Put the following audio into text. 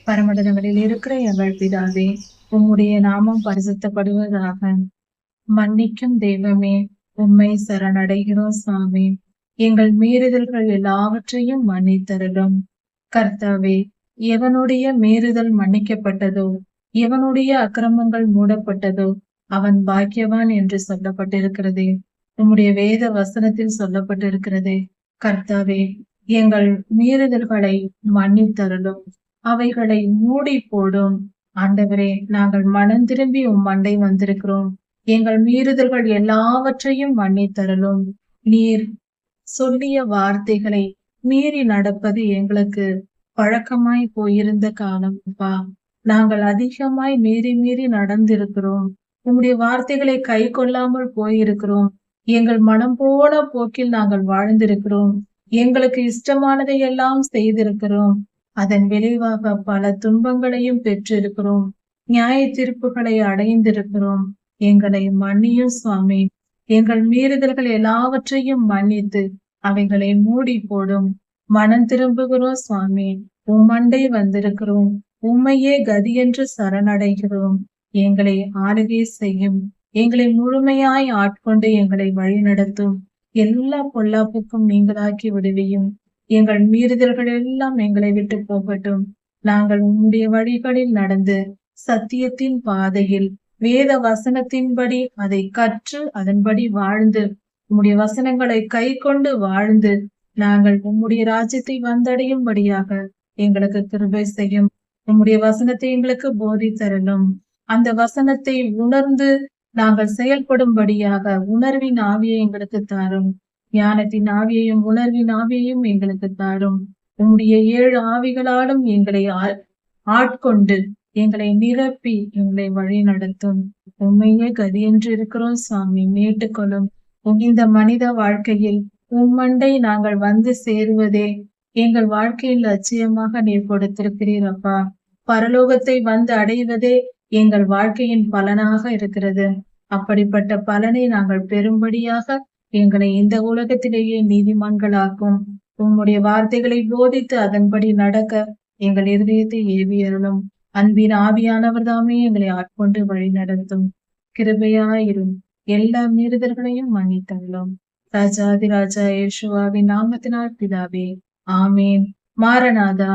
பரமண்டலங்களில் இருக்கிற எங்கள் பிதாவே, உம்முடைய நாமம் பரிசுத்தப்படுவதாக. மன்னிக்கும் தெய்வமே, உம்மை சரணடைகிறோம் சாமி. எங்கள் மீறுதல்கள் எல்லாவற்றையும் மன்னித்தருளும். கர்த்தாவே, எவனுடைய மீறுதல் மன்னிக்கப்பட்டதோ, எவனுடைய அக்கிரமங்கள் மூடப்பட்டதோ, அவன் பாக்கியவான் என்று சொல்லப்பட்டிருக்கிறதே. உம்முடைய வேத வசனத்தில் சொல்லப்பட்டிருக்கிறதே. கர்த்தாவே, எங்கள் மீறுதல்களை மன்னித்தருளும், அவைகளை மூடி போடும். ஆண்டவரே, நாங்கள் மனம் திரும்பி உம் மண்டை வந்திருக்கிறோம். எங்கள் மீறுதல்கள் எல்லாவற்றையும் மன்னித்தருளும். நீர் சொல்லிய வார்த்தைகளை மீறி நடப்பது எங்களுக்கு பழக்கமாய் போயிருந்த காலம்ப்பா. நாங்கள் அதிகமாய் மீறி மீறி நடந்திருக்கிறோம். உம்முடைய வார்த்தைகளை கை கொள்ளாமல் போயிருக்கிறோம். எங்கள் மனம் போன போக்கில் நாங்கள் வாழ்ந்திருக்கிறோம். எங்களுக்கு இஷ்டமானதை எல்லாம் செய்திருக்கிறோம். அதன் விளைவாக பல துன்பங்களையும் பெற்றிருக்கிறோம். நியாய தீர்ப்புகளை அடைந்திருக்கிறோம். எங்களை மன்னியும் சுவாமி. எங்கள் மீறுதல்கள் எல்லாவற்றையும் மன்னித்து அவைகளை மூடி போடும். மனம் திரும்புகிறோம் சுவாமி. உம்மண்டை வந்திருக்கிறோம். உம்மையே கதியென்று சரணடைகிறோம். எங்களை ஆளுகை செய்யும். எங்களை முழுமையாய் ஆட்கொண்டு எங்களை வழிநடத்தும். எல்லா பொல்லாப்புக்கும் நீங்களாக்கி விடுவியும். எங்கள் மீறுதல்கள் எல்லாம் எங்களை விட்டு போகட்டும். நாங்கள் உம்முடைய வழிகளில் நடந்து சத்தியத்தின் பாதையில் வேத வசனத்தின்படி அதை கற்று அதன்படி வாழ்ந்து உம்முடைய வசனங்களை கை கொண்டு வாழ்ந்து நாங்கள் உம்முடைய ராஜ்யத்தை வந்தடையும்படியாக எங்களுக்கு கிருபை செய்யும். உம்முடைய வசனத்தை எங்களுக்கு போதித்தரலும். அந்த வசனத்தை உணர்ந்து நாங்கள் செயல்படும்படியாக உணர்வின் ஆவியை எங்களுக்கு தாரும். ஞானத்தின் ஆவியையும் உணர்வின் ஆவியையும் எங்களுக்கு தாரும். உம்முடைய 7 ஆவிகளாலும் எங்களை ஆட்கொண்டு எங்களை நிரப்பி எங்களை வழி நடத்தும். உண்மையே கதியென்று இருக்கிறோம் சாமி. மீட்டுக்கொள்ளும். இந்த மனித வாழ்க்கையில் உம்மண்டை நாங்கள் வந்து சேருவதே எங்கள் வாழ்க்கையில் லட்சியமாக நீர் கொடுத்திருக்கிறீர் அப்பா. பரலோகத்தை வந்து அடைவதே எங்கள் வாழ்க்கையின் பலனாக இருக்கிறது. அப்படிப்பட்ட பலனை நாங்கள் பெறும்படியாக எங்களை இந்த உலகத்திலேயே நீதிமான்களாக்கும். உம்முடைய வார்த்தைகளை போதித்து அதன்படி நடக்க எங்கள் இருதயத்தை ஏவியருளும். அன்பின் ஆவியானவர் தாமே எங்களை ஆட்கொண்டு வழி நடத்தும். கிருபையாயிரும். எல்லா மீறுதல்களையும் மன்னித்தருளும். ராஜாதி ராஜா இயேசுவாவின் நாமத்தினால் பிதாவே, ஆமேன். மாரநாதா.